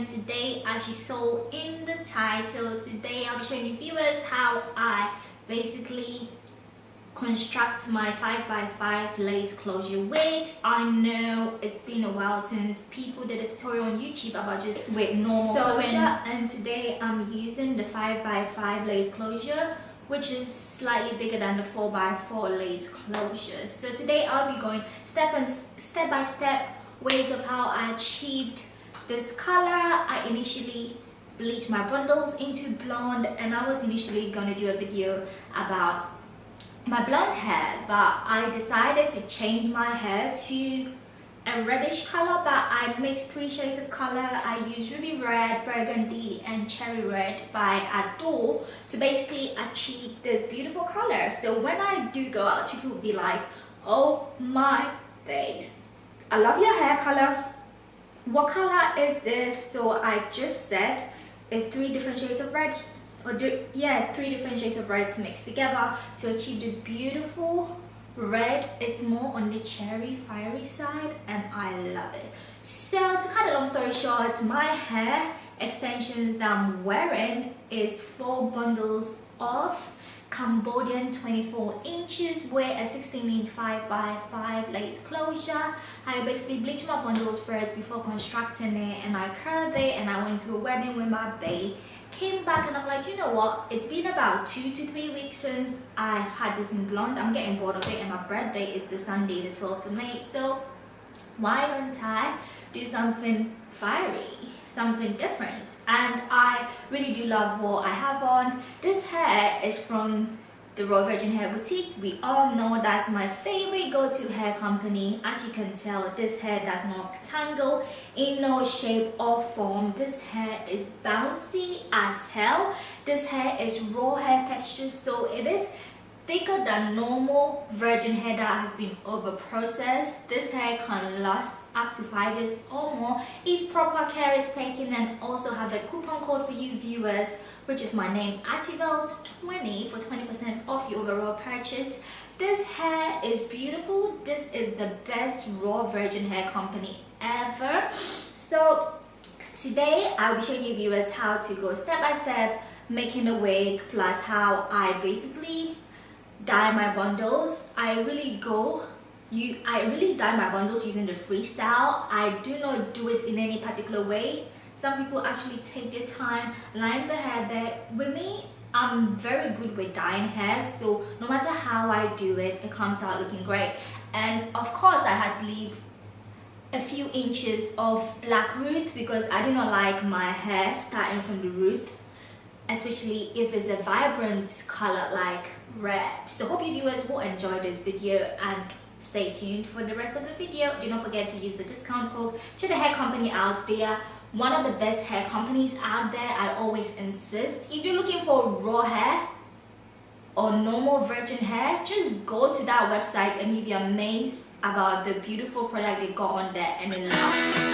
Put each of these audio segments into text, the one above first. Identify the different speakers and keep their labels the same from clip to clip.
Speaker 1: today, as you saw in the title, today I'll be showing you viewers how I basically construct my 5x5 lace closure wigs. I know it's been a while since people did a tutorial on YouTube about just with normal closure, and today I'm using the 5x5 lace closure, which is slightly bigger than the 4x4 lace closure. So today I'll be going step by step ways of how I achieved this color. I initially bleached my bundles into blonde, and I was initially going to do a video about my blonde hair, but I decided to change my hair to a reddish color, but I mixed 3 shades of color. I used ruby red, burgundy and cherry red by Adore to basically achieve this beautiful color. So when I do go out, people will be like, oh my days, I love your hair color. What color is this? So I just said it's 3 different shades of red, or 3 different shades of reds mixed together to achieve this beautiful red. It's more on the cherry fiery side and I love it. So to cut a long story short, my hair extensions that I'm wearing is 4 bundles of Cambodian 24 inches with a 16-inch 5x5 lace closure. I basically bleached my bundles first before constructing it, and I curled it, and I went to a wedding with my bae. Came back and I'm like, you know what, it's been about 2 to 3 weeks since I've had this in blonde. I'm getting bored of it, and my birthday is the Sunday the 12th of May, so why don't I do something fiery, something different? And I really do love what I have on. This hair is from the Raw Virgin Hair Boutique. We all know that's my favorite go-to hair company. As you can tell, this hair does not tangle in no shape or form. This hair is bouncy as hell. This hair is raw hair texture, so it is thicker than normal virgin hair that has been over processed. This hair can last up to 5 years or more if proper care is taken. And also have a coupon code for you viewers, which is my name, Ativelt20, for 20% off your overall purchase. This hair is beautiful. This is the best raw virgin hair company ever. So today I'll be showing you viewers how to go step by step making a wig, plus how I basically dye my bundles. I really dye my bundles using the freestyle. I do not do it in any particular way. Some people actually take their time line the hair there. With me, I'm very good with dyeing hair, so no matter how I do it, it comes out looking great. And of course I had to leave a few inches of black root because I do not like my hair starting from the root, especially if it's a vibrant color like red. So hope you viewers will enjoy this video and stay tuned for the rest of the video. Do not forget to use the discount code. Check the hair company out. They are one of the best hair companies out there. I always insist, if you're looking for raw hair or normal virgin hair, just go to that website and you'll be amazed about the beautiful product they've got on there, and then love.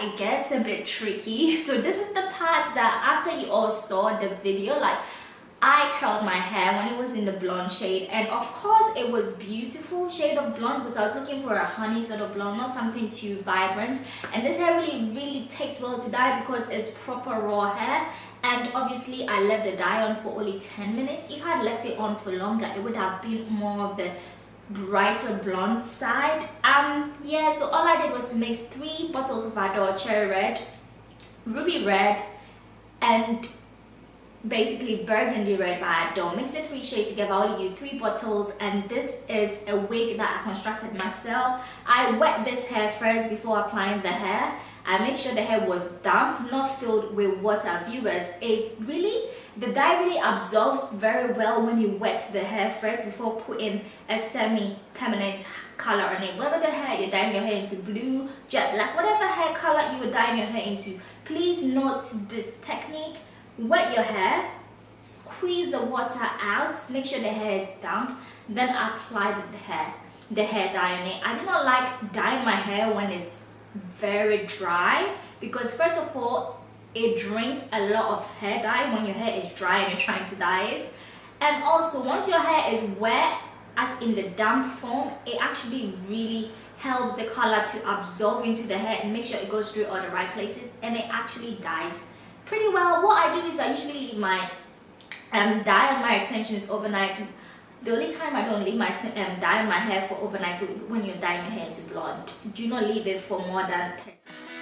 Speaker 1: that it gets a bit tricky. So this is the part that after you all saw the video, like I curled my hair when it was in the blonde shade, and of course it was beautiful shade of blonde because I was looking for a honey sort of blonde, not something too vibrant. And this hair really takes well to dye because it's proper raw hair, and obviously I left the dye on for only 10 minutes. If I had left it on for longer, it would have been more of the brighter blonde side. Yeah, so all I did was to mix 3 bottles of Adore Cherry Red, Ruby Red, and basically Burgundy Red by Adore. Mix the 3 shades together. I only used 3 bottles, and this is a wig that I constructed myself. I wet this hair first before applying the hair. I make sure the hair was damp, not filled with water. Viewers, the dye really absorbs very well when you wet the hair first before putting a semi-permanent color on it. Whether the hair you're dyeing your hair into blue, jet black, whatever hair color you were dyeing your hair into, please note this technique. Wet your hair, squeeze the water out, make sure the hair is damp, then apply the hair dye on it. I do not like dyeing my hair when it's very dry because first of all, it drains a lot of hair dye when your hair is dry and you're trying to dye it. And also, once your hair is wet, as in the damp form, it actually really helps the color to absorb into the hair and make sure it goes through all the right places, and it actually dyes pretty well. What I do is I usually leave my dye on my extensions overnight. The only time I don't leave my dye on my hair for overnight is when you're dyeing your hair into blonde. Do not leave it for more than 30 minutes.